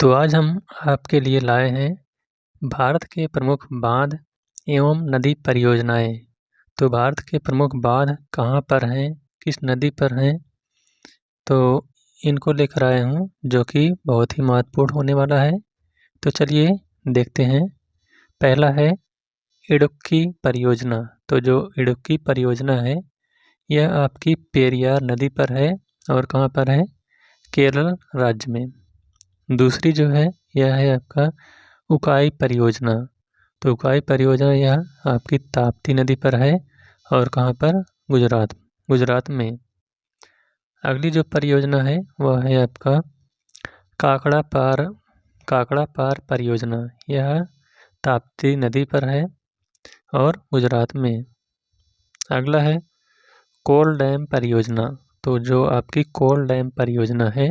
तो आज हम आपके लिए लाए हैं भारत के प्रमुख बांध एवं नदी परियोजनाएं। तो भारत के प्रमुख बांध कहाँ पर हैं, किस नदी पर हैं, तो इनको लेकर आए हूँ जो कि बहुत ही महत्वपूर्ण होने वाला है। तो चलिए देखते हैं। पहला है इडुक्की परियोजना। तो जो इडुक्की परियोजना है यह आपकी पेरियार नदी पर है और कहाँ पर है, केरल राज्य में। दूसरी जो है यह है आपका उकाई परियोजना। तो उकाई परियोजना यह आपकी ताप्ती नदी पर है और कहाँ पर, गुजरात में। अगली जो परियोजना है वह है आपका काकड़ा पार परियोजना। यह ताप्ती नदी पर है और गुजरात में। अगला है कोल डैम परियोजना। तो जो आपकी कोल डैम परियोजना है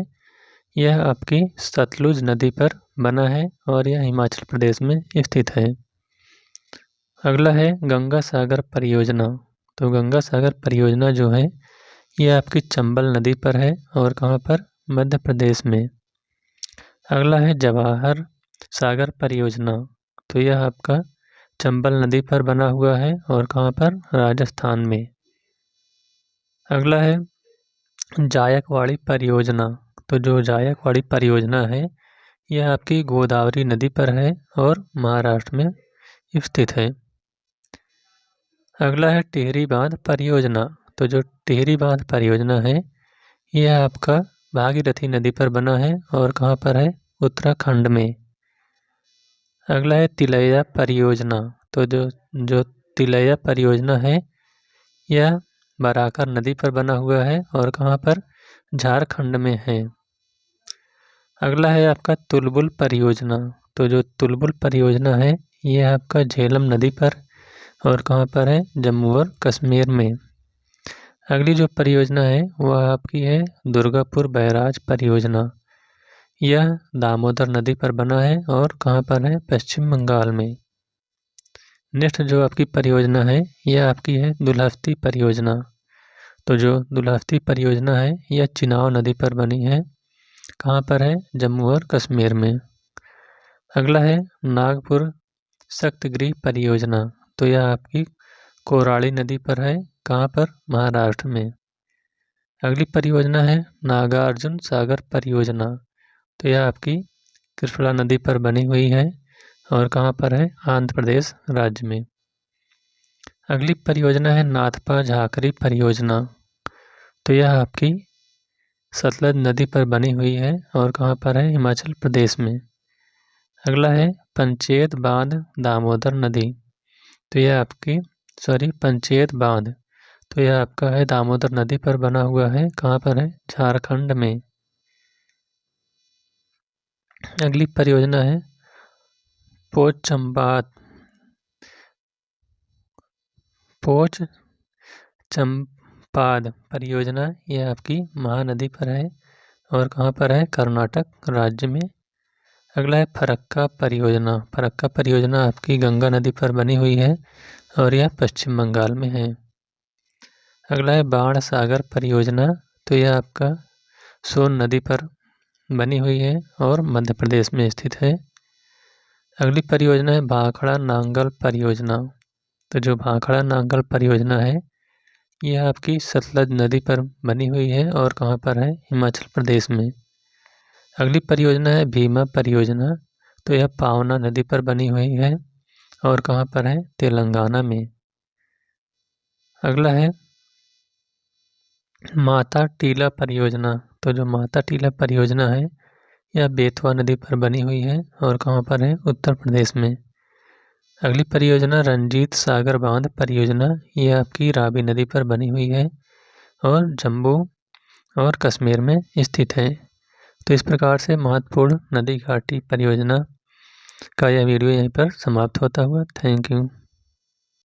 यह आपकी सतलुज नदी पर बना है और यह हिमाचल प्रदेश में स्थित है। अगला है गंगा सागर परियोजना। तो गंगा सागर परियोजना जो है यह आपकी चंबल नदी पर है और कहाँ पर, मध्य प्रदेश में। अगला है जवाहर सागर परियोजना। तो यह आपका चंबल नदी पर बना हुआ है और कहाँ पर, राजस्थान में। अगला है जायकवाड़ी परियोजना। तो जो जायकवाड़ी परियोजना है यह आपकी गोदावरी नदी पर है और महाराष्ट्र में स्थित है। अगला है टिहरी बांध परियोजना। तो जो टिहरी बांध परियोजना है यह आपका भागीरथी नदी पर बना है और कहाँ पर है, उत्तराखंड में। अगला है तिलैया परियोजना। तो जो तिलैया परियोजना है यह बराकर नदी पर बना हुआ है और कहाँ पर, झारखंड में है। अगला है आपका तुलबुल परियोजना। तो जो तुलबुल परियोजना है यह आपका झेलम नदी पर और कहाँ पर है, जम्मू और कश्मीर में। अगली जो परियोजना है वह आपकी है दुर्गापुर बैराज परियोजना। यह दामोदर नदी पर बना है और कहाँ पर है, पश्चिम बंगाल में। नेक्स्ट जो आपकी परियोजना है यह आपकी है दुल्हस्ती परियोजना। तो जो दुल्हस्ती परियोजना है यह चिनाव नदी पर बनी है, कहाँ पर है, जम्मू और कश्मीर में। अगला है नागपुर सप्तगिरी परियोजना। तो यह आपकी कोराड़ी नदी पर है, कहाँ पर, महाराष्ट्र में। अगली परियोजना है नागार्जुन सागर परियोजना। तो यह आपकी कृष्णा नदी पर बनी हुई है और कहाँ पर है, आंध्र प्रदेश राज्य में। अगली परियोजना है नाथपा झाकरी परियोजना। तो यह आपकी सतलज नदी पर बनी हुई है और कहाँ पर है, हिमाचल प्रदेश में। अगला है पंचेत बांध दामोदर नदी। तो यह आपकी पंचेत बांध, तो यह आपका है दामोदर नदी पर बना हुआ है, कहाँ पर है, झारखंड में। अगली परियोजना है पोच चंपाद परियोजना। यह आपकी महानदी पर है और कहाँ पर है, कर्नाटक राज्य में। अगला है फरक्का परियोजना। फरक्का परियोजना आपकी गंगा नदी पर बनी हुई है और यह पश्चिम बंगाल में है। अगला है बाण सागर परियोजना। तो यह आपका सोन नदी पर बनी हुई है और मध्य प्रदेश में स्थित है। अगली परियोजना है भाखड़ा नांगल परियोजना। तो जो भाखड़ा नांगल परियोजना है यह आपकी सतलज नदी पर बनी हुई है और कहाँ पर है, हिमाचल प्रदेश में। अगली परियोजना है भीमा परियोजना। तो यह पावना नदी पर बनी हुई है और कहाँ पर है, तेलंगाना में। अगला है माता टीला परियोजना। तो जो माता टीला परियोजना है यह बेतवा नदी पर बनी हुई है और कहाँ पर है, उत्तर प्रदेश में। अगली परियोजना रंजीत सागर बांध परियोजना। यह आपकी रावी नदी पर बनी हुई है और जम्मू और कश्मीर में स्थित है। तो इस प्रकार से महत्वपूर्ण नदी घाटी परियोजना का यह वीडियो यहीं पर समाप्त होता हुआ। Thank you.